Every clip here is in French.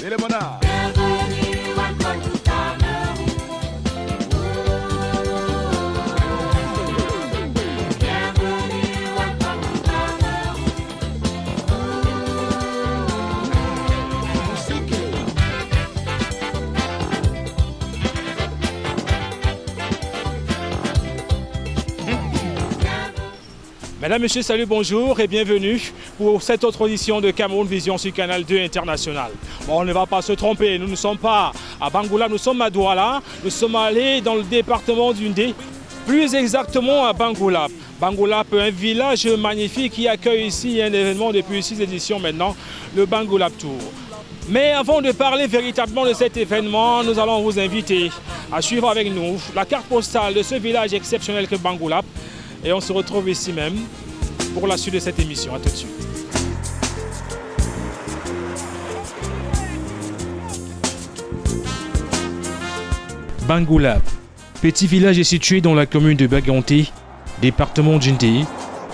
Telemona. Mesdames, Messieurs, salut, bonjour et bienvenue pour cette autre audition de Cameroun Vision sur Canal 2 International. Bon, on ne va pas se tromper, nous ne sommes pas à Bangoulap, nous sommes à Douala. Nous sommes allés dans le département d'Undé, plus exactement à Bangoulap. Bangoulap, un village magnifique qui accueille ici un événement depuis 6 éditions maintenant, le Bangoulap Tour. Mais avant de parler véritablement de cet événement, nous allons vous inviter à suivre avec nous la carte postale de ce village exceptionnel que Bangoulap. Et on se retrouve ici même pour la suite de cette émission. À tout de suite. Bangoulap, petit village situé dans la commune de Baganté, département d'Undé,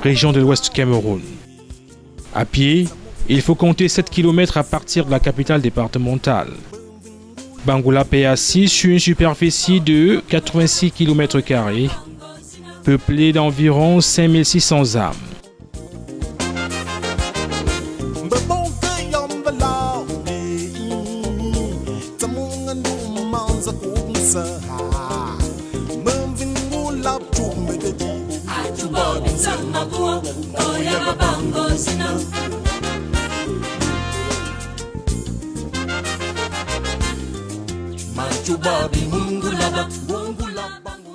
région de l'Ouest Cameroun. À pied, il faut compter 7 km à partir de la capitale départementale. Bangoulap est assis sur une superficie de 86 km², peuplé d'environ 5600 âmes.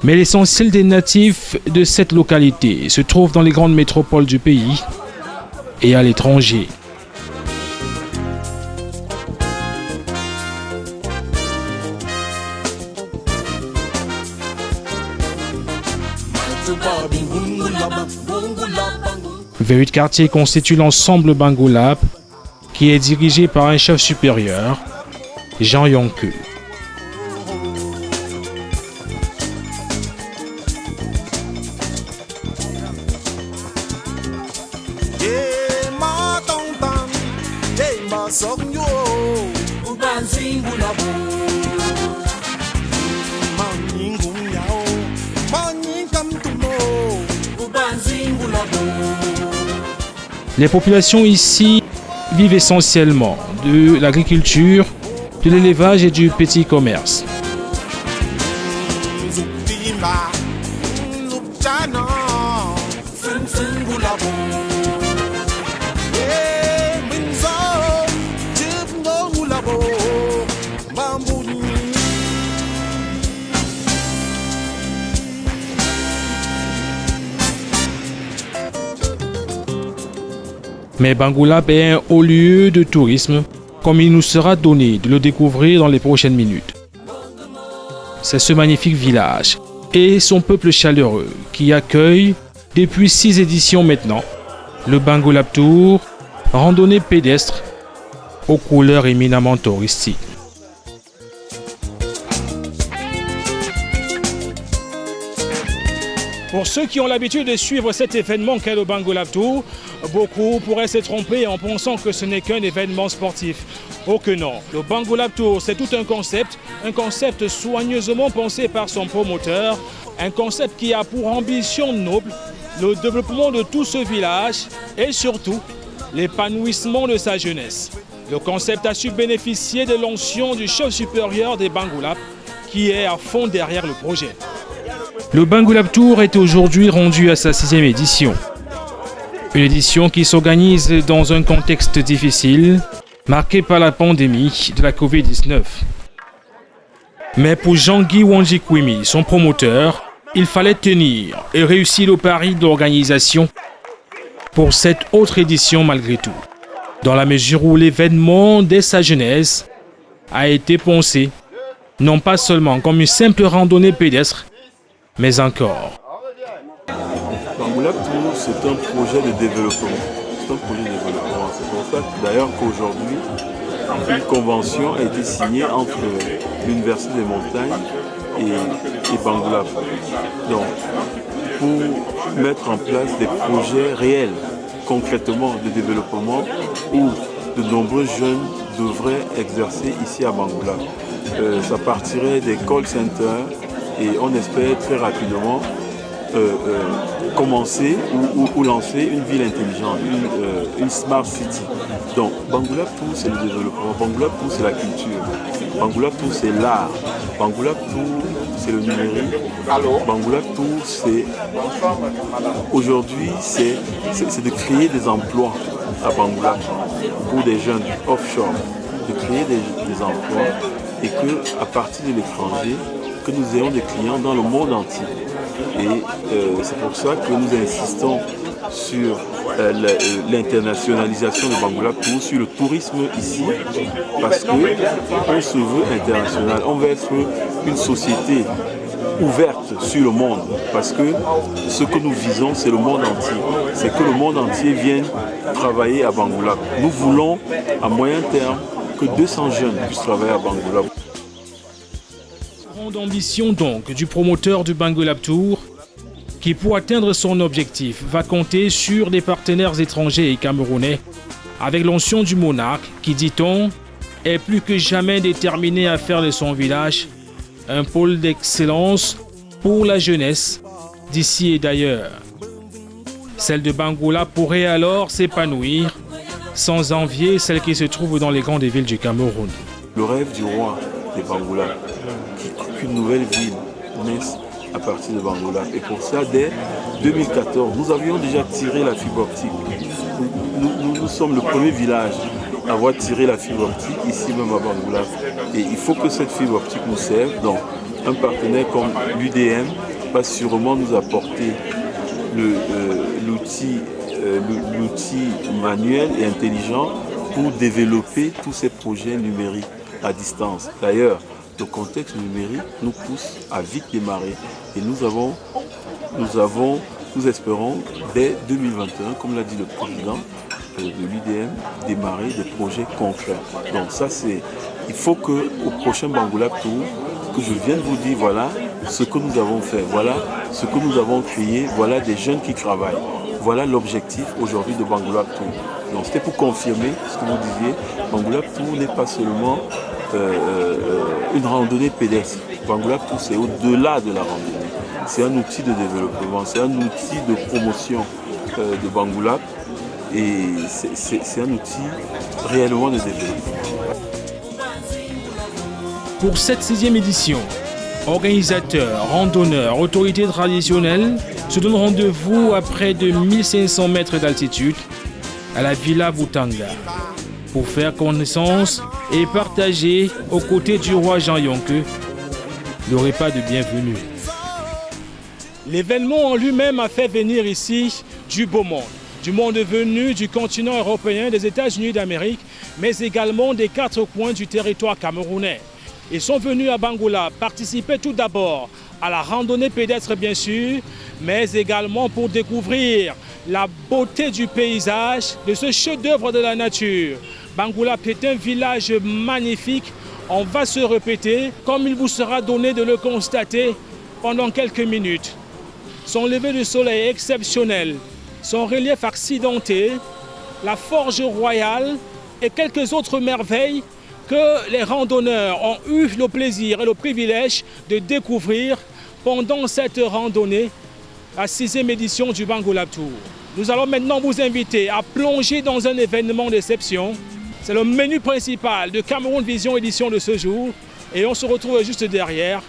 Mais l'essentiel des natifs de cette localité se trouve dans les grandes métropoles du pays et à l'étranger. Vers 8 quartiers constituent l'ensemble Bangoulap, qui est dirigé par un chef supérieur, Jean Yonke. Les populations ici vivent essentiellement de l'agriculture, de l'élevage et du petit commerce. Mais Bangoulap est un haut lieu de tourisme, comme il nous sera donné de le découvrir dans les prochaines minutes. C'est ce magnifique village et son peuple chaleureux qui accueille, depuis 6 éditions maintenant, le Bangoulap Tour, randonnée pédestre aux couleurs éminemment touristiques. Pour ceux qui ont l'habitude de suivre cet événement qu'est le Bangoulap Tour, beaucoup pourraient se tromper en pensant que ce n'est qu'un événement sportif. Oh que non, le Bangoulap Tour c'est tout un concept soigneusement pensé par son promoteur, un concept qui a pour ambition noble le développement de tout ce village et surtout l'épanouissement de sa jeunesse. Le concept a su bénéficier de l'onction du chef supérieur des Bangoulap qui est à fond derrière le projet. Le Bangoulap Tour est aujourd'hui rendu à sa 6e édition. Une édition qui s'organise dans un contexte difficile, marqué par la pandémie de la Covid-19. Mais pour Jean-Guy Wanjikwimi, son promoteur, il fallait tenir et réussir le pari d'organisation pour cette autre édition malgré tout, dans la mesure où l'événement dès sa genèse a été pensé non pas seulement comme une simple randonnée pédestre, mais encore. Bangoulap Tour, c'est un projet de développement. C'est pour ça que d'ailleurs qu'aujourd'hui, une convention a été signée entre l'Université des Montagnes et Bangoulap. Donc, pour mettre en place des projets réels, concrètement de développement, où de nombreux jeunes devrait exercer ici à Bangoulap. Ça partirait des call centers et on espère très rapidement commencer ou lancer une ville intelligente, une smart city. Donc Bangoulap Tour, c'est le développement, Bangoulap Tour, c'est la culture, Bangoulap Tour, c'est l'art, Bangoulap Tour, c'est le numérique, Bangoulap Tour, c'est aujourd'hui, c'est de créer des emplois à Bangoulap pour des jeunes offshore, de créer des emplois et qu'à partir de l'étranger, que nous ayons des clients dans le monde entier. Et c'est pour ça que nous insistons sur l'internationalisation de Bangoulap Tour, sur le tourisme ici, parce qu'on se veut international. On veut être une société ouverte sur le monde, parce que ce que nous visons, c'est le monde entier. C'est que le monde entier vienne travailler à Bangoulap. Nous voulons, à moyen terme, que 200 jeunes puissent travailler à Bangoulap. Grande ambition donc du promoteur du Bangoulap Tour, qui pour atteindre son objectif va compter sur des partenaires étrangers et camerounais, avec l'onction du monarque qui, dit-on, est plus que jamais déterminé à faire de son village un pôle d'excellence pour la jeunesse d'ici et d'ailleurs. Celle de Bangoulap pourrait alors s'épanouir sans envier celle qui se trouve dans les grandes villes du Cameroun. Le rêve du roi des Bangoulap, qu'une nouvelle ville naisse à partir de Bangoulap. Et pour ça, dès 2014, nous avions déjà tiré la fibre optique. Nous sommes le premier village à avoir tiré la fibre optique ici même à Bangoulap. Et il faut que cette fibre optique nous serve. Donc, un partenaire comme l'UDM va sûrement nous apporter l'outil manuel et intelligent pour développer tous ces projets numériques à distance. D'ailleurs, le contexte numérique nous pousse à vite démarrer et nous espérons dès 2021, comme l'a dit le président de l'UDM, démarrer des projets concrets. Donc ça, il faut qu'au prochain Bangoulap Tour, que je vienne vous dire, voilà ce que nous avons fait, voilà ce que nous avons créé, voilà des jeunes qui travaillent. Voilà l'objectif aujourd'hui de Bangoulap Tour. Donc c'était pour confirmer ce que vous disiez, Bangoulap Tour n'est pas seulement une randonnée pédestre. Bangoulap Tour, c'est au-delà de la randonnée. C'est un outil de développement, c'est un outil de promotion de Bangoulap et c'est un outil réellement de développement. Pour cette 6e édition, organisateurs, randonneurs, autorités traditionnelles se donnent rendez-vous à près de 1500 mètres d'altitude à la Villa Boutanga pour faire connaissance et partager aux côtés du roi Jean Yonke le repas de bienvenue. L'événement en lui-même a fait venir ici du beau monde venu du continent européen, des États-Unis d'Amérique, mais également des 4 coins du territoire camerounais. Ils sont venus à Bangoulap participer tout d'abord à la randonnée pédestre bien sûr, mais également pour découvrir la beauté du paysage, de ce chef-d'œuvre de la nature. Bangoulap est un village magnifique, on va se répéter, comme il vous sera donné de le constater pendant quelques minutes. Son lever de soleil exceptionnel, son relief accidenté, la forge royale et quelques autres merveilles que les randonneurs ont eu le plaisir et le privilège de découvrir pendant cette randonnée, la 6e édition du Bangoulap Tour. Nous allons maintenant vous inviter à plonger dans un événement d'exception. C'est le menu principal de Cameroun Vision édition de ce jour et on se retrouve juste derrière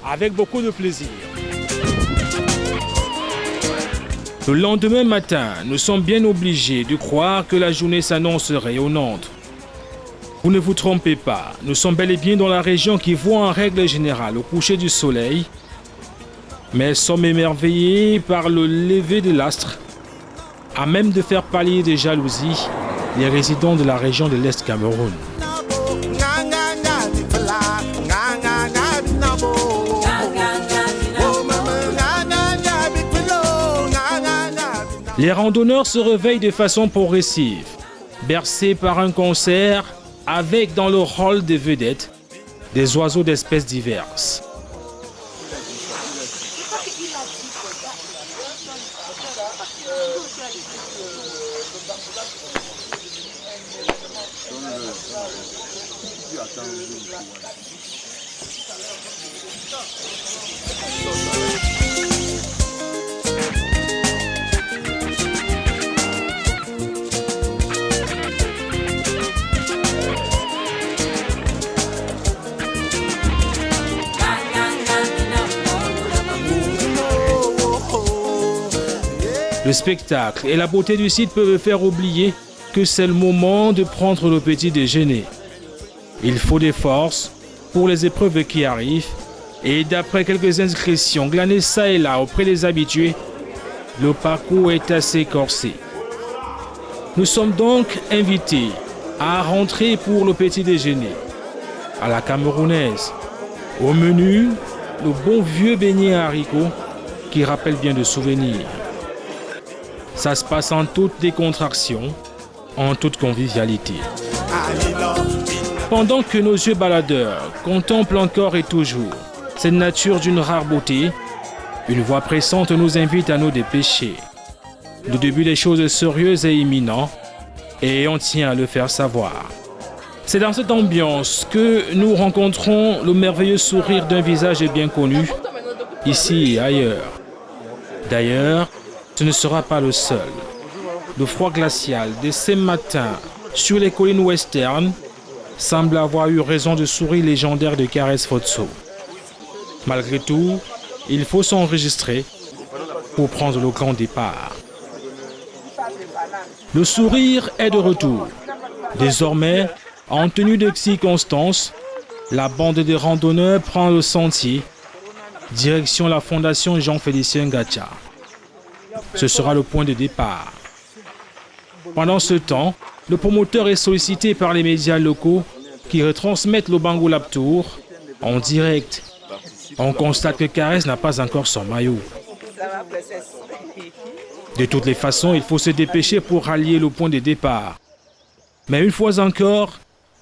avec beaucoup de plaisir. Le lendemain matin, nous sommes bien obligés de croire que la journée s'annonce rayonnante. Vous ne vous trompez pas, nous sommes bel et bien dans la région qui voit en règle générale au coucher du soleil, mais sommes émerveillés par le lever de l'astre, à même de faire pâlir de jalousie les résidents de la région de l'Est Cameroun. Les randonneurs se réveillent de façon progressive, bercés par un concert avec dans le rôle de vedettes des oiseaux d'espèces diverses. Le spectacle et la beauté du site peuvent faire oublier que c'est le moment de prendre le petit déjeuner. Il faut des forces pour les épreuves qui arrivent et d'après quelques inscriptions glanées ça et là auprès des habitués, le parcours est assez corsé. Nous sommes donc invités à rentrer pour le petit déjeuner à la camerounaise. Au menu, le bon vieux beignet à haricots qui rappelle bien de souvenirs. Ça se passe en toute décontraction, en toute convivialité. Pendant que nos yeux baladeurs contemplent encore et toujours cette nature d'une rare beauté, une voix pressante nous invite à nous dépêcher. Le début des choses sérieuses est imminent et on tient à le faire savoir. C'est dans cette ambiance que nous rencontrons le merveilleux sourire d'un visage bien connu, ici et ailleurs. D'ailleurs, ce ne sera pas le seul. Le froid glacial de ces matins sur les collines western semble avoir eu raison de sourire légendaire de Caresse Fotso. Malgré tout, il faut s'enregistrer pour prendre le grand départ. Le sourire est de retour. Désormais, en tenue de circonstance, la bande des randonneurs prend le sentier, direction la fondation Jean-Félicien Gacha. Ce sera le point de départ. Pendant ce temps, le promoteur est sollicité par les médias locaux qui retransmettent le Bango Lab Tour en direct. On constate que Caresse n'a pas encore son maillot. De toutes les façons, il faut se dépêcher pour rallier le point de départ. Mais une fois encore,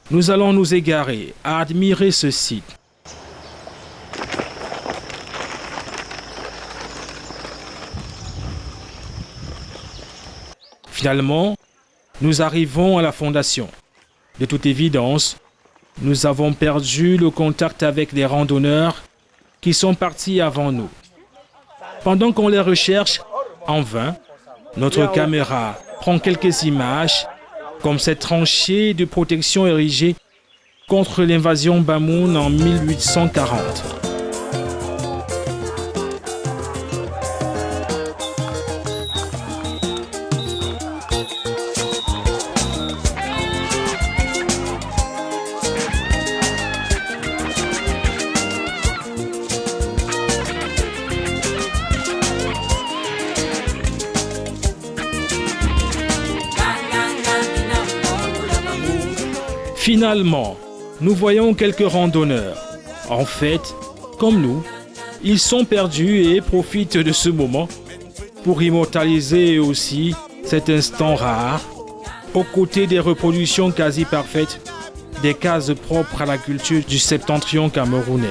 nous allons nous égarer à admirer ce site. Finalement, nous arrivons à la fondation. De toute évidence, nous avons perdu le contact avec les randonneurs qui sont partis avant nous. Pendant qu'on les recherche, en vain, notre caméra prend quelques images, comme cette tranchée de protection érigée contre l'invasion Bamoun en 1840. Finalement, nous voyons quelques randonneurs. En fait, comme nous, ils sont perdus et profitent de ce moment pour immortaliser aussi cet instant rare, aux côtés des reproductions quasi parfaites des cases propres à la culture du septentrion camerounais.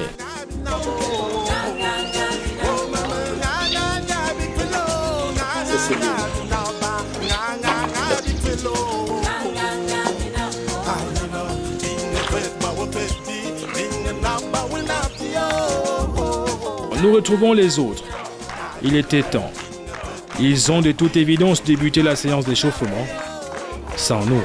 Nous retrouvons les autres. Il était temps. Ils ont de toute évidence débuté la séance d'échauffement sans nous.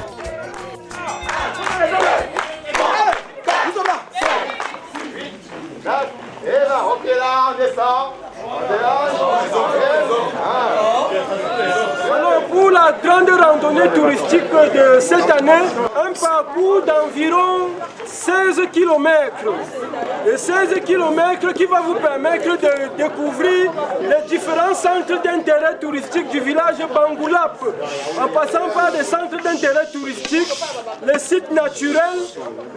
Alors pour la grande randonnée touristique de cette année, un parcours d'environ 16 km. Et 16 km qui va vous permettre de découvrir les différents centres d'intérêt touristique du village Bango Lab, en passant par des centres d'intérêt touristique, les sites naturels,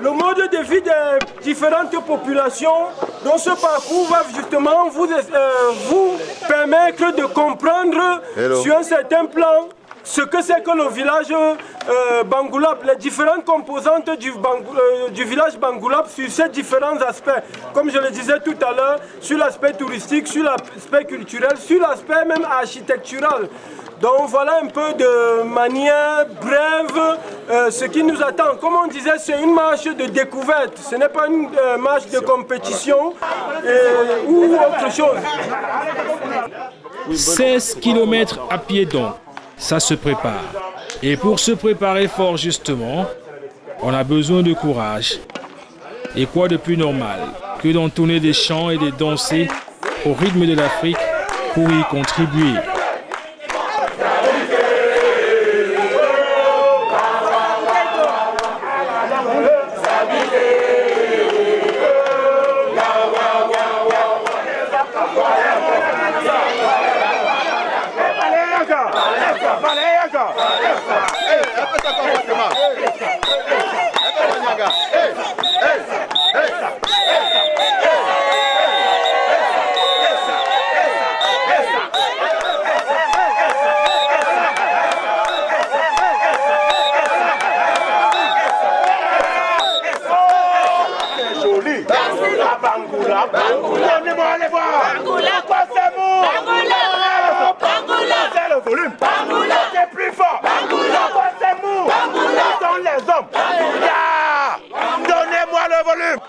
le mode de vie des différentes populations. Donc ce parcours va justement vous permettre de comprendre sur un certain plan ce que c'est que le village Bango Lab, les différentes composantes du village Bango Lab sur ces différents aspects. Comme je le disais tout à l'heure, sur l'aspect touristique, sur l'aspect culturel, sur l'aspect même architectural. Donc voilà un peu de manière brève ce qui nous attend. Comme on disait, c'est une marche de découverte, ce n'est pas une marche de compétition ou autre chose. 16 km à pied donc, ça se prépare. Et pour se préparer fort justement, on a besoin de courage. Et quoi de plus normal que d'entonner des chants et de danser au rythme de l'Afrique pour y contribuer.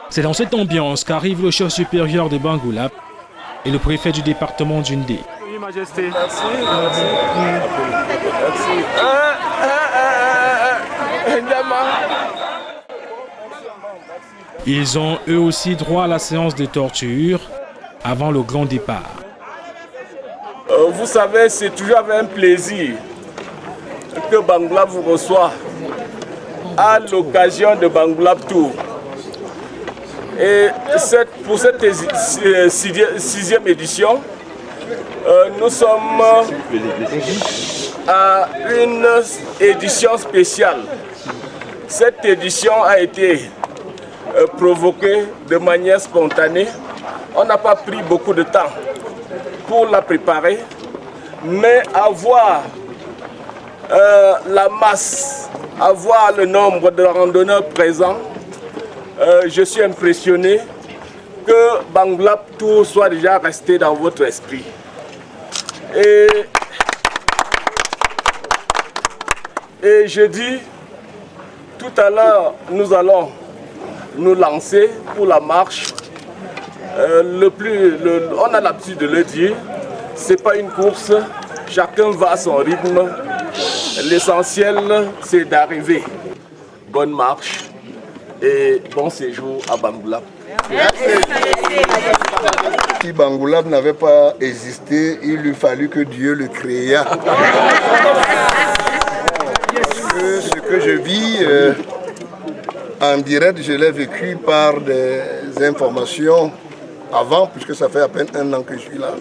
C'est dans cette ambiance qu'arrive le chef supérieur de Bangoulap et le préfet du département d'Undé. Oui, Majesté. Merci. Ils ont eux aussi droit à la séance de torture avant le grand départ. Vous savez, c'est toujours avec un plaisir que Bangoulap vous reçoit à l'occasion de Bangoulap Tour. Et pour cette sixième édition, nous sommes à une édition spéciale. Cette édition a été provoquée de manière spontanée. On n'a pas pris beaucoup de temps pour la préparer, mais avoir la masse, avoir le nombre de randonneurs présents, je suis impressionné que Bangoulap Tour soit déjà resté dans votre esprit. Et je dis, tout à l'heure, nous allons nous lancer pour la marche. On a l'habitude de le dire, ce n'est pas une course, chacun va à son rythme. L'essentiel, c'est d'arriver. Bonne marche et bon séjour à Bangoulap. Si Bangoulap n'avait pas existé, il eût fallu que Dieu le créa. Ce que je vis en direct, je l'ai vécu par des informations avant, puisque ça fait à peine 1 an que je suis là.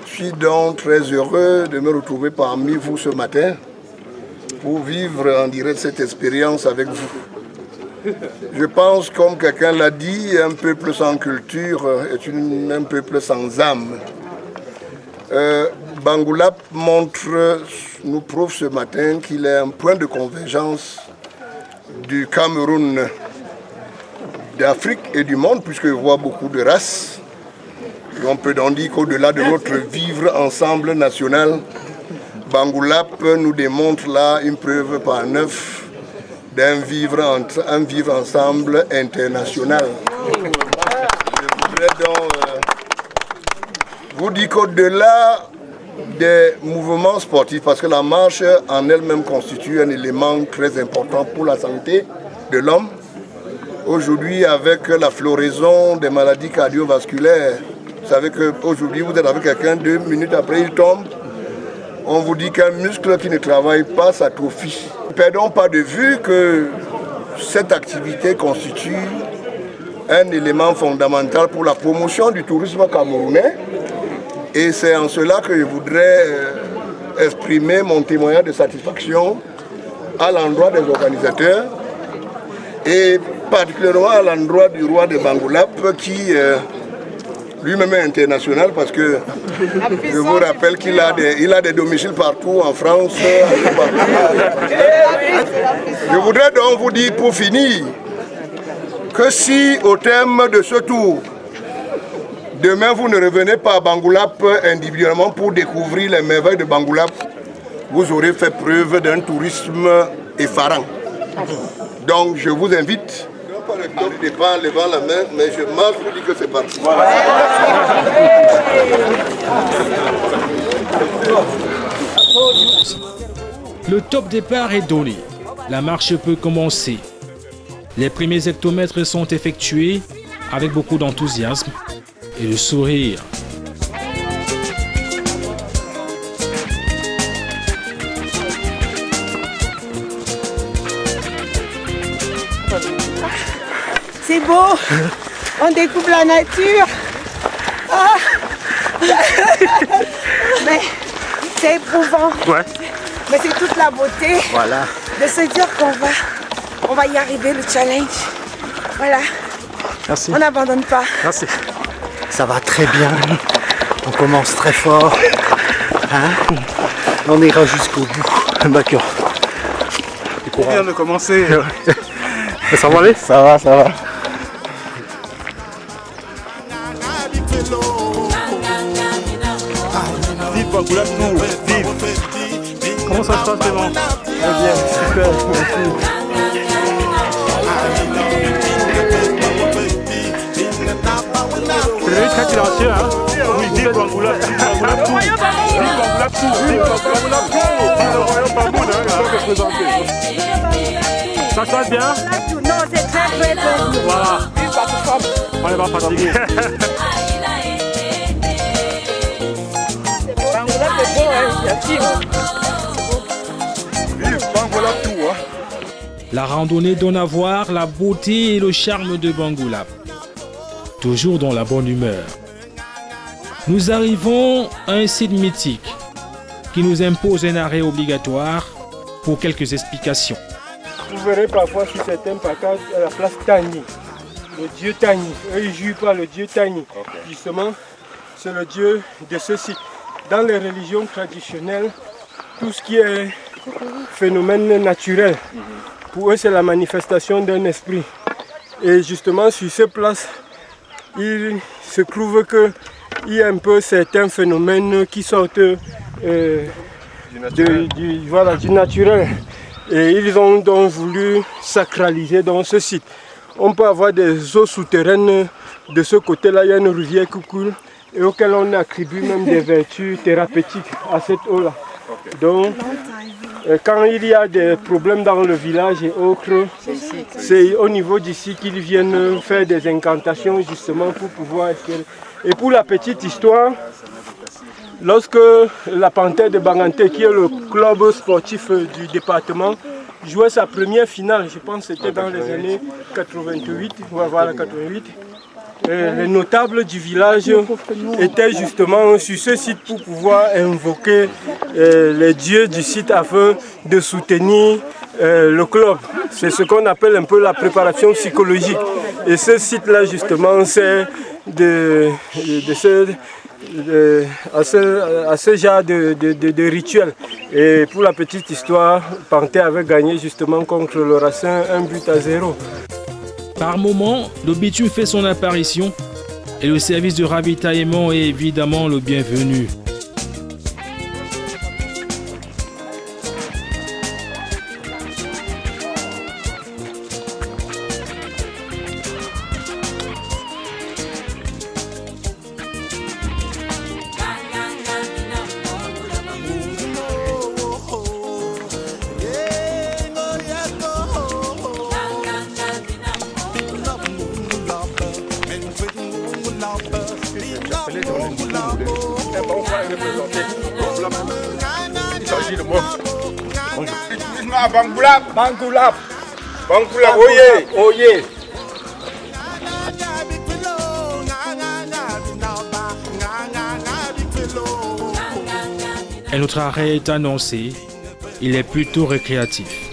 Je suis donc très heureux de me retrouver parmi vous ce matin pour vivre en direct cette expérience avec vous. Je pense, comme quelqu'un l'a dit, un peuple sans culture est un peuple sans âme. Bangoulap nous prouve ce matin qu'il est un point de convergence du Cameroun, d'Afrique et du monde, puisqu'il voit beaucoup de races. Et on peut donc dire qu'au-delà de notre vivre ensemble national, Bangoulap nous démontre là une preuve par 9 d'un vivre ensemble international. Je voudrais donc vous dire qu'au-delà des mouvements sportifs, parce que la marche en elle-même constitue un élément très important pour la santé de l'homme. Aujourd'hui, avec la floraison des maladies cardiovasculaires, vous savez qu'aujourd'hui, vous êtes avec quelqu'un, 2 minutes après, il tombe. On vous dit qu'un muscle qui ne travaille pas s'atrophie. Ne perdons pas de vue que cette activité constitue un élément fondamental pour la promotion du tourisme camerounais. Et c'est en cela que je voudrais exprimer mon témoignage de satisfaction à l'endroit des organisateurs et particulièrement à l'endroit du roi de Bangoulap qui lui-même est international parce que je vous rappelle qu'il a des domiciles partout en France. Je voudrais donc vous dire pour finir que si au terme de ce tour, demain vous ne revenez pas à Bangoulap individuellement pour découvrir les merveilles de Bangoulap, vous aurez fait preuve d'un tourisme effarant. Donc je vous invite, pas le top départ levant la main, mais je marche pour dire que c'est parti. Voilà. Le top départ est donné. La marche peut commencer. Les premiers hectomètres sont effectués avec beaucoup d'enthousiasme et de sourire. C'est beau, on découvre la nature. Ah. Mais c'est éprouvant. Ouais. Mais c'est toute la beauté de se dire qu'on va y arriver, le challenge. Voilà. Merci. On n'abandonne pas. Merci. Ça va très bien. On commence très fort. Hein? On ira jusqu'au bout. D'accord. On vient de commencer. Ça va aller? Ça va, ça va. Vive Bangoulap Tour, vive. Comment ça se passe, Clément? Très bien, super, merci. C'est devenu très silencieux, hein? Oui, vive Bangoulap Tour, vive Bangoulap Tour. Vive Bangoulap Tour, vive Bangoulap Tour. Vive le royaume Bamboun, hein, il faut se présenter. Ça se passe bien? Non, c'est très beau. Voilà. On n'est pas fatigué. La randonnée donne à voir la beauté et le charme de Bangoulap. Toujours dans la bonne humeur. Nous arrivons à un site mythique qui nous impose un arrêt obligatoire pour quelques explications. Vous verrez parfois sur certains placards à la place Tani, le dieu Tani. Eux, ils jouent par le dieu Tani. Justement, c'est le dieu de ce site. Dans les religions traditionnelles, tout ce qui est phénomène naturel, pour eux, c'est la manifestation d'un esprit. Et justement, sur ces places, il se trouve qu'il y a un peu certains phénomènes qui sortent du naturel. Et ils ont donc voulu sacraliser dans ce site. On peut avoir des eaux souterraines de ce côté-là, il y a une rivière qui coule et auquel on attribue même des vertus thérapeutiques à cette eau-là. Donc, quand il y a des problèmes dans le village et autres, c'est au niveau d'ici qu'ils viennent faire des incantations justement pour pouvoir espérer. Et pour la petite histoire, lorsque la Panthère de Banganté, qui est le club sportif du département, jouait sa première finale, je pense que c'était dans les années 88, voilà 88, les notables du village étaient justement sur ce site pour pouvoir invoquer les dieux du site afin de soutenir le club. C'est ce qu'on appelle un peu la préparation psychologique. Et ce site-là justement, c'est à ce genre de rituel. Et pour la petite histoire, Panthère avait gagné justement contre le Racing 1-0. Par moments, le bitume fait son apparition et le service de ravitaillement est évidemment le bienvenu. Bangoulap, Bangoulap, Bangoulap, oyez, oyez. Et notre arrêt est annoncé, il est plutôt récréatif.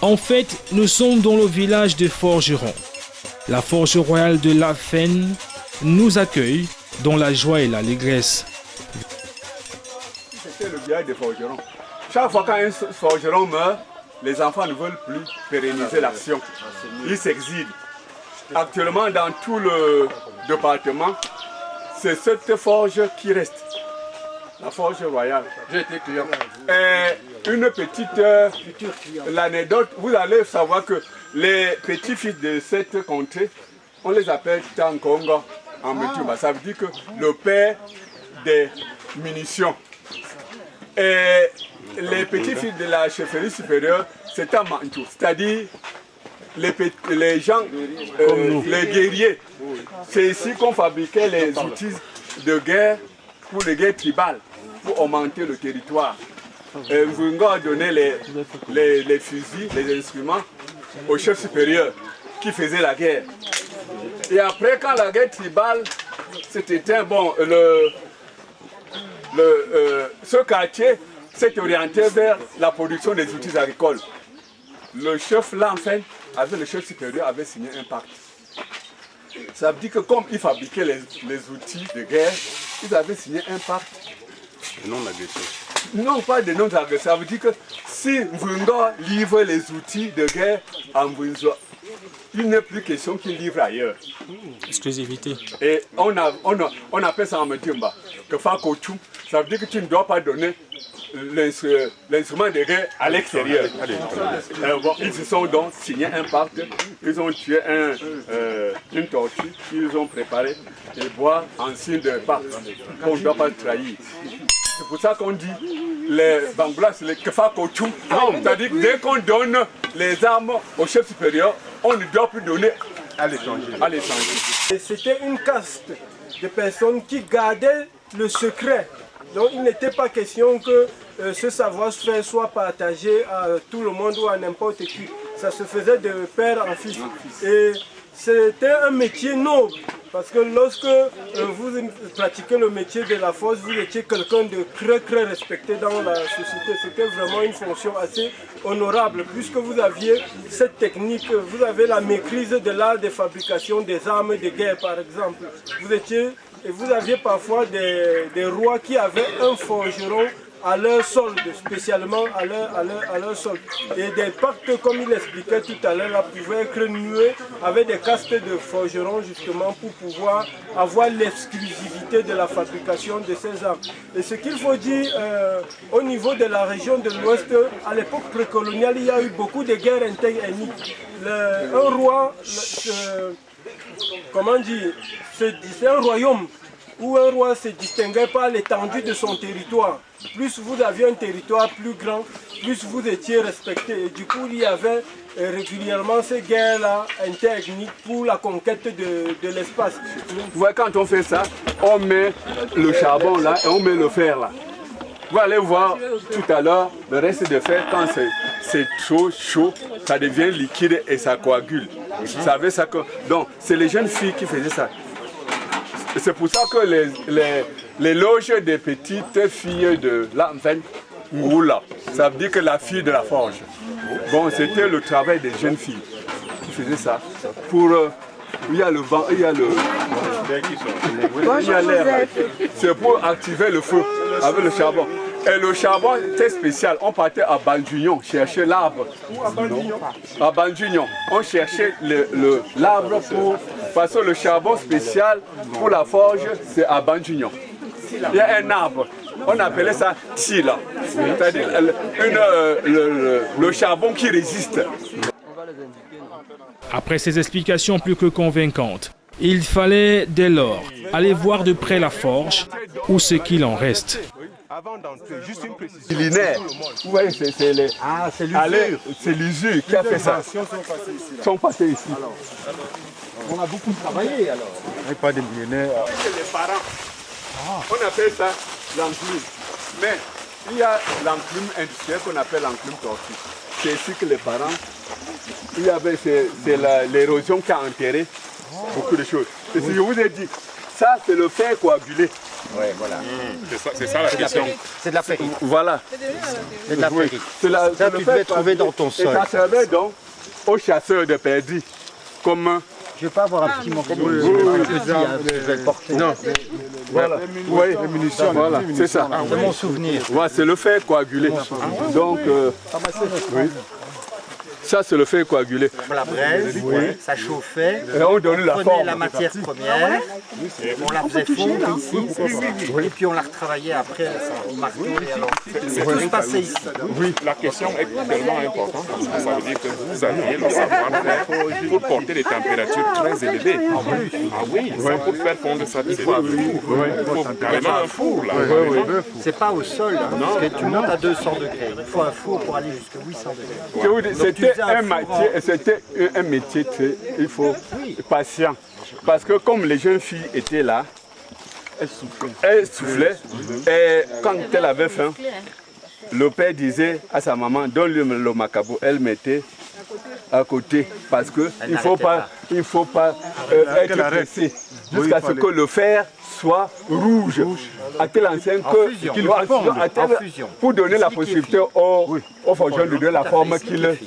En fait, nous sommes dans le village de Forgeron. La forge royale de La Fenne nous accueille dans la joie et l'allégresse. C'était le village des forgerons. Chaque fois qu'un forgeron meurt, les enfants ne veulent plus pérenniser l'action. Ils s'exilent. Actuellement, dans tout le département, c'est cette forge qui reste. La forge royale. J'ai été client. Une petite l'anecdote, vous allez savoir que les petits-fils de cette contrée, on les appelle Tankonga en Metumba. Ça veut dire que le père des munitions. Et les petits-fils de la chefferie supérieure, c'est un mantou, c'est-à-dire les gens, les guerriers. C'est ici qu'on fabriquait les outils de guerre pour les guerres tribales, pour augmenter le territoire. Mvunga a donné les fusils, les instruments au chef supérieur qui faisait la guerre. Et après, quand la guerre tribale s'est éteinte, bon, ce quartier s'est orienté vers la production des outils agricoles. Le chef Lanfen, avec le chef supérieur, avait signé un pacte. Ça veut dire que comme ils fabriquaient les outils de guerre, ils avaient signé un pacte. Et non agresseur. Non, pas de non-agresseurs. Ça veut dire que si Mvunga livre les outils de guerre à Mvunza, il n'est plus question qu'il livre ailleurs. Exclusivité. Et on appelle ça en Metumba, que Fakotu, ça veut dire que tu ne dois pas donner l'instrument de guerre à l'extérieur. Bon, ils se sont donc signé un pacte, ils ont tué une tortue, ils ont préparé des bois en signe de pacte qu'on ne doit pas trahir. C'est pour ça qu'on dit les Bangla, c'est les Kefakotu. C'est-à-dire que dès qu'on donne les armes au chef supérieur, on ne doit plus donner à l'étranger. C'était une caste de personnes qui gardaient le secret. Donc il n'était pas question que ce savoir-faire soit partagé à tout le monde ou à n'importe qui. Ça se faisait de père en fils. Et c'était un métier noble. Parce que lorsque vous pratiquez le métier de la force, vous étiez quelqu'un de très respecté dans la société. C'était vraiment une fonction assez honorable, puisque vous aviez cette technique, vous avez la maîtrise de l'art de fabrication des armes de guerre, par exemple. Vous aviez parfois des rois qui avaient un forgeron à leur solde, spécialement à leur solde. Et des pactes, comme il expliquait tout à l'heure, pouvaient être noués avec des castes de forgerons justement pour pouvoir avoir l'exclusivité de la fabrication de ces armes. Et ce qu'il faut dire, au niveau de la région de l'Ouest, à l'époque précoloniale, il y a eu beaucoup de guerres interethniques. Un roi, comment dire, c'est un royaume où un roi se distinguait par l'étendue de son territoire. Plus vous aviez un territoire plus grand, plus vous étiez respecté. Et du coup, il y avait régulièrement ces guerres-là interethniques pour la conquête de l'espace. Vous voyez, quand on fait ça, on met le charbon là et on met le fer là. Vous allez voir tout à l'heure, le reste de fer, quand c'est trop chaud, ça devient liquide et ça coagule. Vous savez ça que... Donc, c'est les jeunes filles qui faisaient ça. C'est pour ça que les loges des petites filles de l'Amfen, Ngoula, ça veut dire que la fille de la forge. Bon, c'était le travail des jeunes filles qui faisaient ça. Pour, il y a le vent, il y a l'air. C'est pour activer le feu avec le charbon. Et le charbon était spécial. On partait à Bandugnon chercher l'arbre. À Bandugnon, on cherchait l'arbre parce que le charbon spécial pour la forge, c'est à Bandugnon. Il y a un arbre, on appelait ça Tila, c'est-à-dire le charbon qui résiste. Après ces explications plus que convaincantes, il fallait dès lors aller voir de près la forge ou ce qu'il en reste. Avant d'entrer, juste une précision. Millénaire. Vous voyez, c'est l'usure qui a fait ça. Ils sont passés ici. On a beaucoup travaillé alors. Il n'y a pas de millénaires. Les parents, on appelle ça l'enclume. Mais il y a l'enclume industrielle qu'on appelle l'enclume tortue. C'est ici que les parents, il y avait l'érosion qui a enterré beaucoup de choses. Et si je vous ai dit, ça c'est le fer coagulé. Ouais, voilà. C'est ça la question. C'est de la ferrite. Voilà. C'est de la ferrite. Ça, tu devais trouver dans ton sol. Et ça servait donc aux chasseurs de perdrix. Comme... Je vais pas avoir un petit morceau. Oui, je vais le porter. Non. Voilà. Oui, les munitions. Voilà, c'est ça. C'est mon souvenir. Voilà, c'est le fer coagulé. Donc, oui. Ça, c'est le fer coagulé. La braise, ça chauffait. Et on donnait la on forme. prenait la matière première, on la faisait fondre ici, et puis on la retravaillait après au marteau. Et tout se passait ici. Oui, la question est tellement importante parce que ça veut dire que vous aviez le savoir-faire pour porter des températures très élevées. Ah oui, ça pour faire fondre ça, il faut carrément un four là. C'est pas au sol, hein, parce que tu montes à 200 degrés. Il faut un four pour aller jusqu'à 800 degrés. C'était un métier, il faut patient. Parce que comme les jeunes filles étaient là, elles soufflaient. Et quand elle avait faim, le père disait à sa maman, donne-lui le macabo. Elle mettait à côté parce qu'il ne faut pas être pressé jusqu'à ce que le fer soit rouge. À telle enseigne qu'il doit pour donner la possibilité aux forgerons de donner la forme qu'il veut.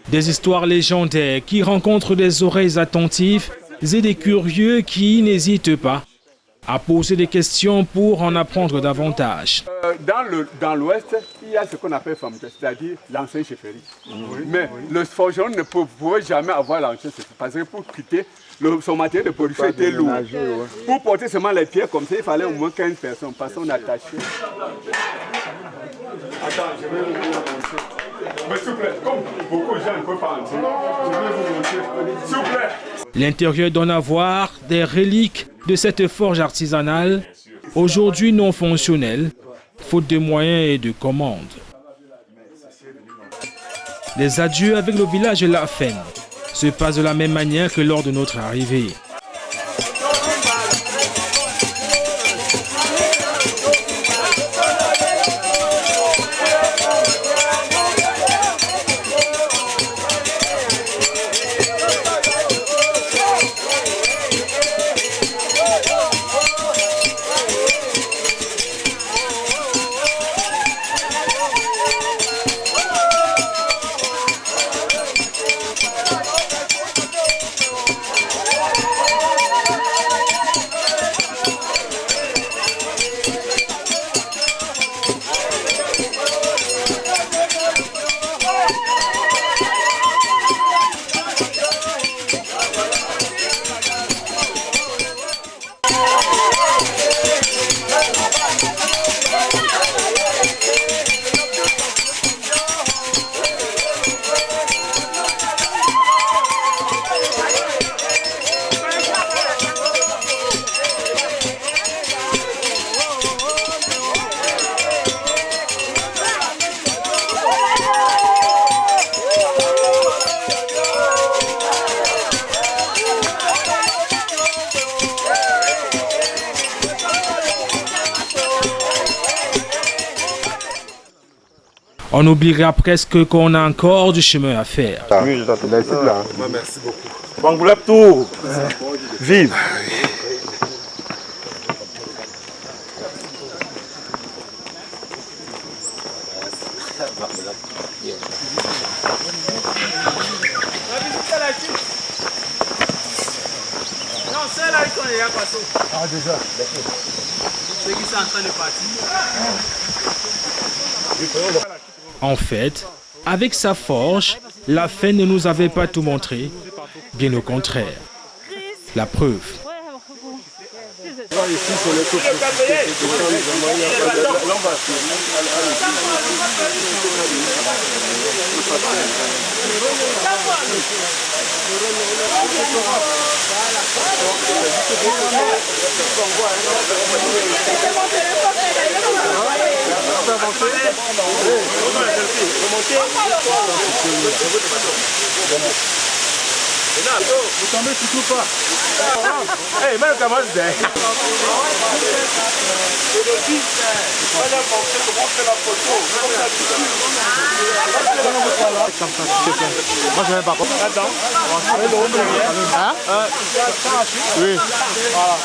Des histoires légendaires qui rencontrent des oreilles attentives et des curieux qui n'hésitent pas à poser des questions pour en apprendre davantage. Dans l'Ouest, il y a ce qu'on appelle femme, c'est-à-dire l'ancien chefferie. Mais le forgeron ne pouvait jamais avoir l'ancien chefferie parce que pour quitter, son matériel de production était lourd. Pour porter seulement les pierres comme ça, il fallait au moins 15 personnes parce qu'on attachait. Attends, je vais vous montrer. Mais s'il vous plaît, comme beaucoup de gens ne peuvent pas entrer, je vais vous montrer. S'il vous plaît. L'intérieur donne à voir des reliques de cette forge artisanale, aujourd'hui non fonctionnelle, faute de moyens et de commandes. Les adieux avec le village de La Fenne se passent de la même manière que lors de notre arrivée. On oubliera presque qu'on a encore du chemin à faire. Oui, je t'attendais ici là. Merci beaucoup. Bangoulaptour, vive. Non, c'est là qu'ils sont déjà passés. Ah, déjà. Ceux qui sont en train de partir. En fait, avec sa forge, La Fenne ne nous avait pas tout montré, bien au contraire. La preuve. Ici, sur les côtes. Vous tombez surtout pas. Hey, même comment c'est? Moi je n'aime pas. Attends. Hein? Oui. Voilà.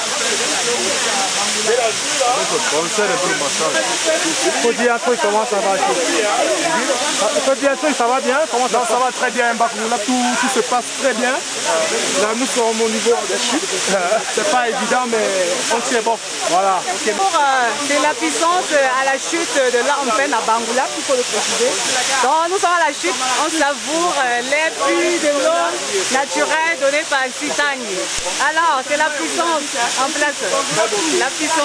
Faut dire un truc, comment ça va? Faut dire un truc, ça va bien? Comment ça va? Ça va très bien, Bangoulap, tout se passe très bien. Là, nous sommes au niveau des chutes. C'est pas évident, mais on tient bon. Voilà. Okay. C'est la puissance à la chute de l'Armpen à Bangoulap, il faut le préciser. Donc nous sommes à la chute, on savoure les puits de l'eau naturelle donnée par Sitani. Alors, c'est la puissance en place. La puissance.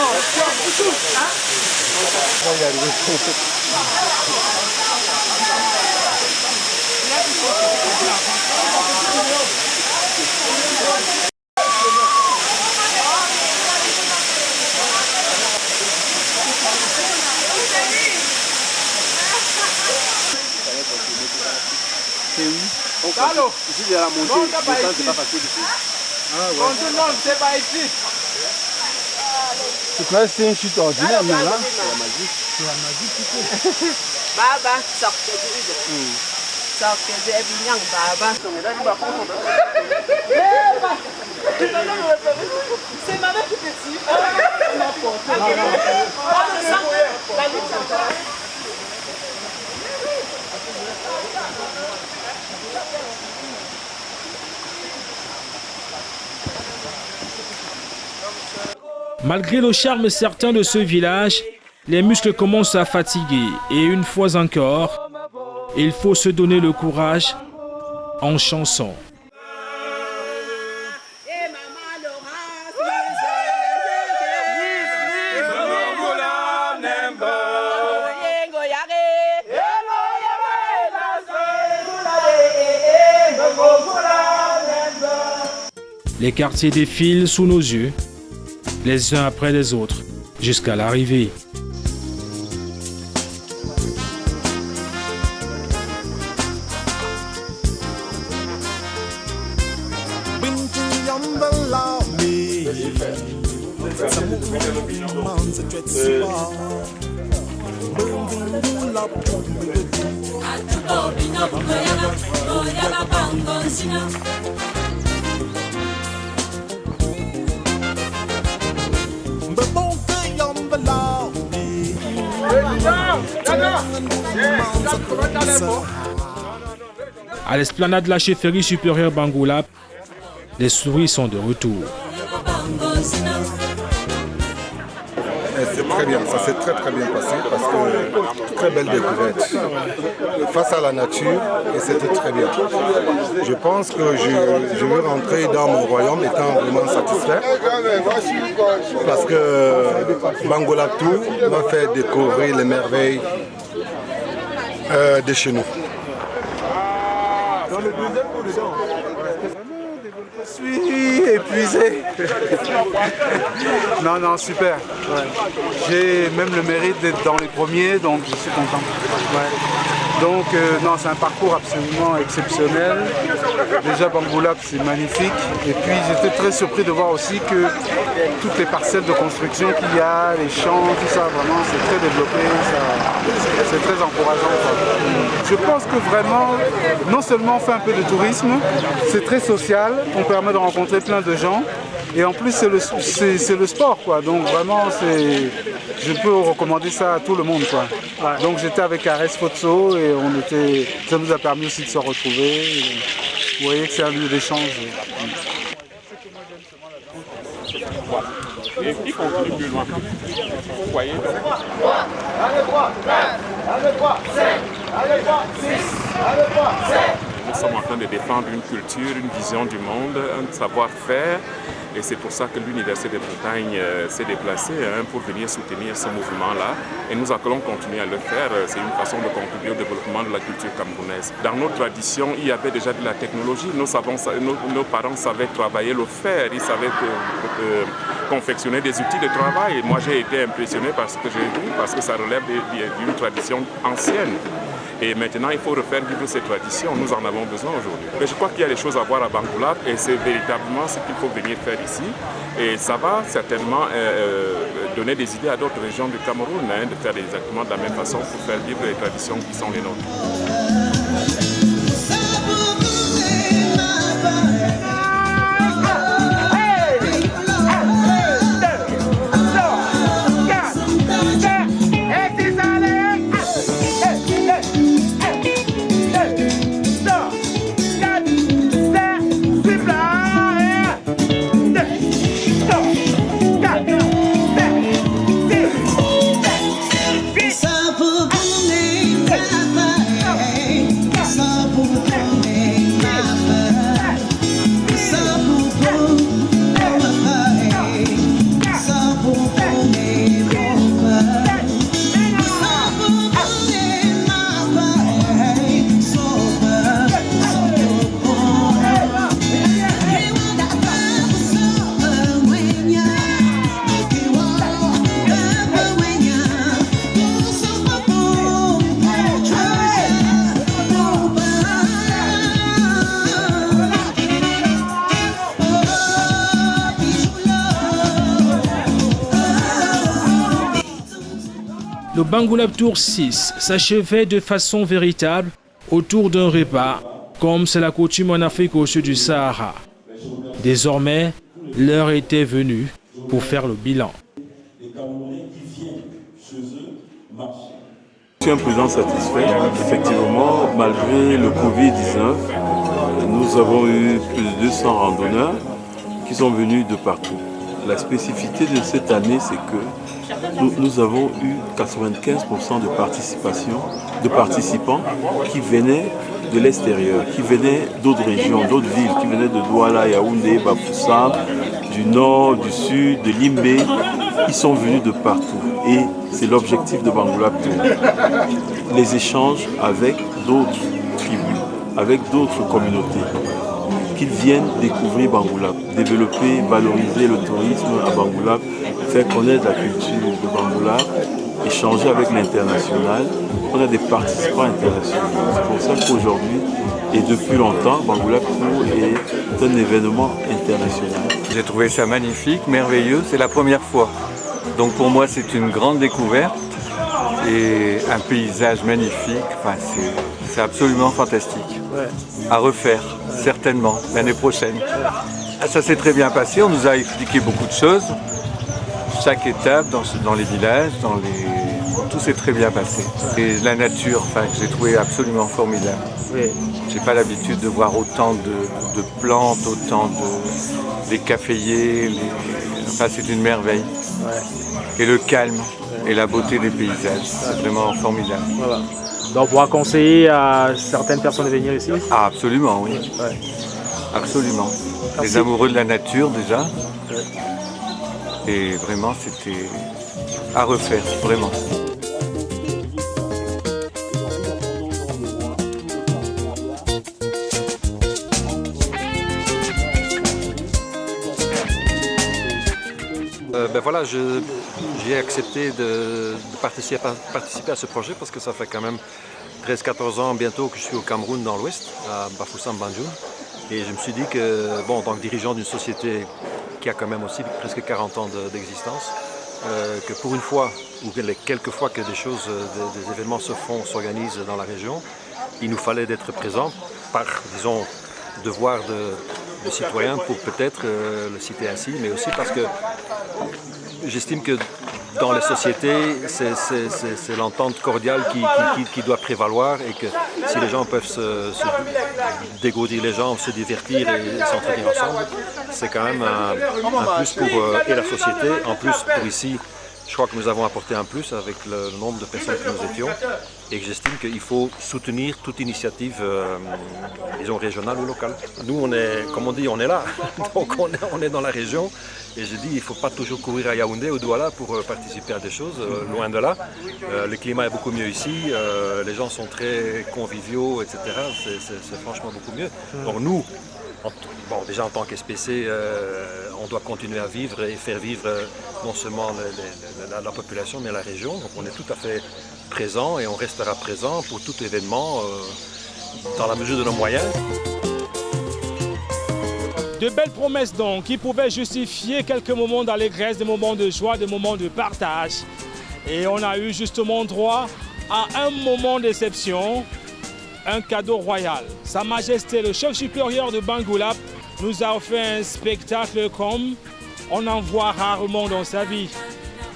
Allô? Ici, il y a la montée. Non, c'est pas ici. C'est pas facile ici. Non, c'est pas ici. C'est quoi, c'était une chute ordinaire, mais là, c'est la magie. Baba, sortez du sortez du Ebinyang, Baba. C'est ma mère qui fait ci. Malgré le charme certain de ce village, les muscles commencent à fatiguer et une fois encore, il faut se donner le courage en chanson. Les quartiers défilent sous nos yeux, les uns après les autres, jusqu'à l'arrivée. À l'esplanade de la chefferie supérieure Bangoulap, les sourires sont de retour. C'est très bien, ça s'est très bien passé parce que très belle découverte face à la nature et c'était très bien. Je pense que je vais rentrer dans mon royaume étant vraiment satisfait parce que Bangoulap m'a fait découvrir les merveilles de chez nous. Je suis épuisé. Non, super. Ouais. J'ai même le mérite d'être dans les premiers, donc je suis content. Ouais. Donc, non, c'est un parcours absolument exceptionnel. Déjà, Bangoulap, c'est magnifique. Et puis, j'étais très surpris de voir aussi que toutes les parcelles de construction qu'il y a, les champs, tout ça, vraiment, c'est très développé. C'est très encourageant. Je pense que vraiment, non seulement on fait un peu de tourisme, c'est très social, on permet de rencontrer plein de gens. Et en plus, c'est le sport, quoi. Donc vraiment, je peux recommander ça à tout le monde, quoi. Ouais. Donc j'étais avec Ares Fotso et ça nous a permis aussi de se retrouver. Vous voyez que c'est un lieu d'échange. Et il continue plus loin. Vous voyez donc. Nous sommes en train de défendre une culture, une vision du monde, un savoir-faire. Et c'est pour ça que l'Université de Bretagne s'est déplacée pour venir soutenir ce mouvement-là. Et nous allons continuer à le faire. C'est une façon de contribuer au développement de la culture camerounaise. Dans nos traditions, il y avait déjà de la technologie. Nos parents savaient travailler le fer, ils savaient confectionner des outils de travail. Et moi, j'ai été impressionné par ce que j'ai vu, parce que ça relève d'une tradition ancienne. Et maintenant, il faut refaire vivre ces traditions. Nous en avons besoin aujourd'hui. Mais je crois qu'il y a des choses à voir à Bangoulap et c'est véritablement ce qu'il faut venir faire ici. Et ça va certainement donner des idées à d'autres régions du Cameroun de faire exactement de la même façon pour faire vivre les traditions qui sont les nôtres. Le Bangoulap Tour 6 s'achevait de façon véritable autour d'un repas, comme c'est la coutume en Afrique au sud du Sahara. Désormais, l'heure était venue pour faire le bilan. Je suis un président satisfait. Effectivement, malgré le Covid-19, nous avons eu plus de 200 randonneurs qui sont venus de partout. La spécificité de cette année, c'est que nous avons eu 95% de participants qui venaient de l'extérieur, qui venaient d'autres régions, d'autres villes, qui venaient de Douala, Yaoundé, Bafoussam, du nord, du sud, de Limbé. Ils sont venus de partout et c'est l'objectif de Bangoulap Tour. Les échanges avec d'autres tribus, avec d'autres communautés, qu'ils viennent découvrir Bangoulap, développer, valoriser le tourisme à Bangoulap, faire connaître la culture de Bangoulap, échanger avec l'international. On a des participants internationaux. C'est pour ça qu'aujourd'hui, et depuis longtemps, Bangoulap Tour est un événement international. J'ai trouvé ça magnifique, merveilleux, c'est la première fois. Donc pour moi, c'est une grande découverte et un paysage magnifique. Enfin, c'est absolument fantastique. Ouais. À refaire, certainement, l'année prochaine. Ça s'est très bien passé, on nous a expliqué beaucoup de choses. Chaque étape dans les villages, tout s'est très bien passé. Et la nature, enfin, que j'ai trouvé absolument formidable. Oui. J'ai pas l'habitude de voir autant de plantes, autant des caféiers. Enfin, c'est une merveille. Ouais. Et le calme et la beauté des paysages, c'est vraiment formidable. Voilà. Donc on pourra conseiller à certaines personnes de venir ici? Ah, absolument, oui. Ouais. Absolument. Merci. Les amoureux de la nature déjà. Ouais. Et vraiment, c'était à refaire, vraiment. Ben voilà, j'ai accepté de participer à ce projet parce que ça fait quand même 13-14 ans bientôt que je suis au Cameroun dans l'Ouest, à Bafoussam Banjoul. Et je me suis dit que, bon, en tant que dirigeant d'une société qui a quand même aussi presque 40 ans d'existence, que pour une fois, ou les quelques fois que des choses, des événements s'organisent dans la région, il nous fallait d'être présents par, disons, devoir de citoyen pour peut-être le citer ainsi, mais aussi parce que j'estime que dans les sociétés, c'est l'entente cordiale qui doit prévaloir et que si les gens peuvent se dégourdir les jambes, se divertir et s'entretenir ensemble, c'est quand même un plus pour et la société, en plus pour ici. Je crois que nous avons apporté un plus avec le nombre de personnes que nous étions et que j'estime qu'il faut soutenir toute initiative, disons, régionale ou locale. Nous, on est, comme on dit, on est là, donc on est dans la région et je dis il ne faut pas toujours courir à Yaoundé ou Douala pour participer à des choses, loin de là. Le climat est beaucoup mieux ici, les gens sont très conviviaux, etc. C'est franchement beaucoup mieux. Donc nous, déjà en tant qu'SPC, on doit continuer à vivre et faire vivre non seulement la population, mais la région. Donc on est tout à fait présent et on restera présent pour tout événement dans la mesure de nos moyens. De belles promesses donc qui pouvaient justifier quelques moments d'allégresse, des moments de joie, des moments de partage. Et on a eu justement droit à un moment d'exception, un cadeau royal. Sa Majesté, le chef supérieur de Bangoulap, nous a offert un spectacle comme on en voit rarement dans sa vie.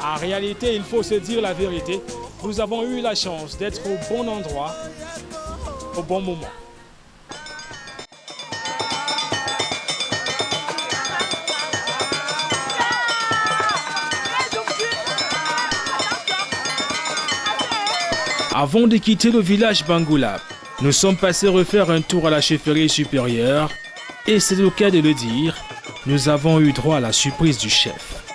En réalité, il faut se dire la vérité, nous avons eu la chance d'être au bon endroit, au bon moment. Avant de quitter le village Bangoulap, nous sommes passés refaire un tour à la chefferie supérieure et c'est le cas de le dire, nous avons eu droit à la surprise du chef.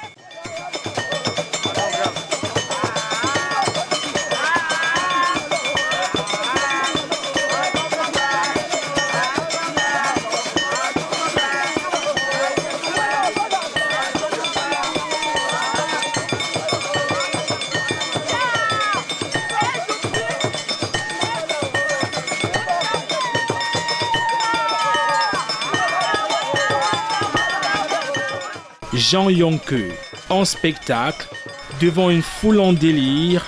Jean Yonke, en spectacle, devant une foule en délire,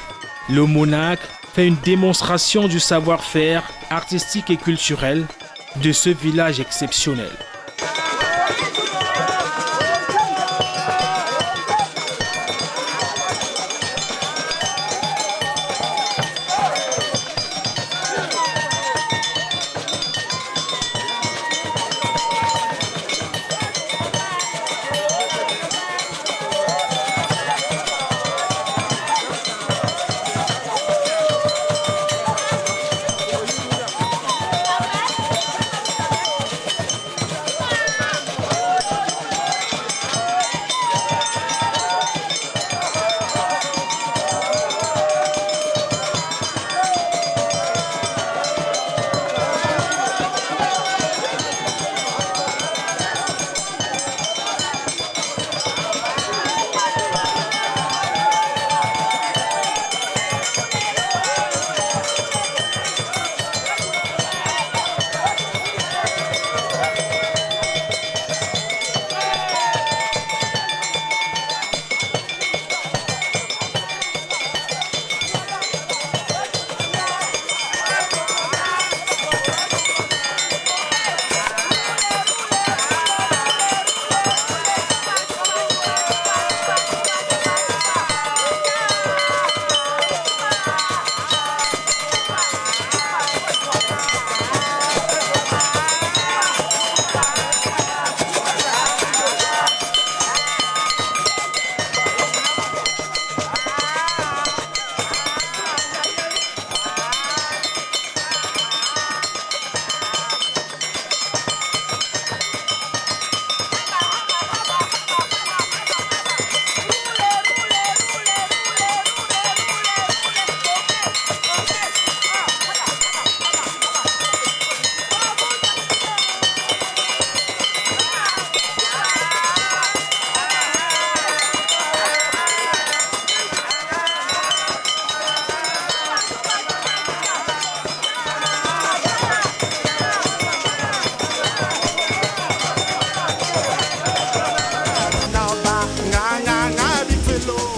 le monarque fait une démonstration du savoir-faire artistique et culturel de ce village exceptionnel.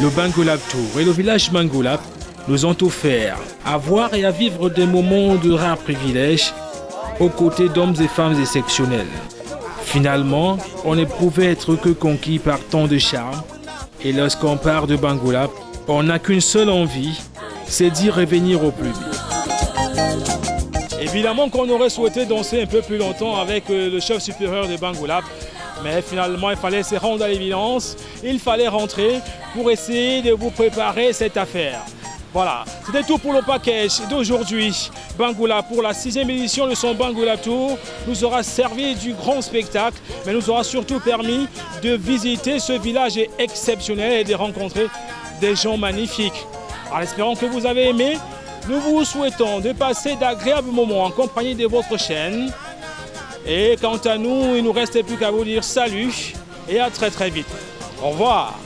Le Bangoulap Tour et le village Bangoulap nous ont offert à voir et à vivre des moments de rares privilèges aux côtés d'hommes et femmes exceptionnels. Finalement, on ne pouvait être que conquis par tant de charme et lorsqu'on part de Bangoulap, on n'a qu'une seule envie, c'est d'y revenir au plus vite. Évidemment qu'on aurait souhaité danser un peu plus longtemps avec le chef supérieur de Bangoulap, mais finalement il fallait se rendre à l'évidence, il fallait rentrer pour essayer de vous préparer cette affaire. Voilà, c'était tout pour le package d'aujourd'hui. Bangoulap pour la 6e édition de son Bangoulap Tour nous aura servi du grand spectacle, mais nous aura surtout permis de visiter ce village exceptionnel et de rencontrer des gens magnifiques. En espérant que vous avez aimé, nous vous souhaitons de passer d'agréables moments en compagnie de votre chaîne. Et quant à nous, il ne nous reste plus qu'à vous dire salut et à très très vite. Au revoir.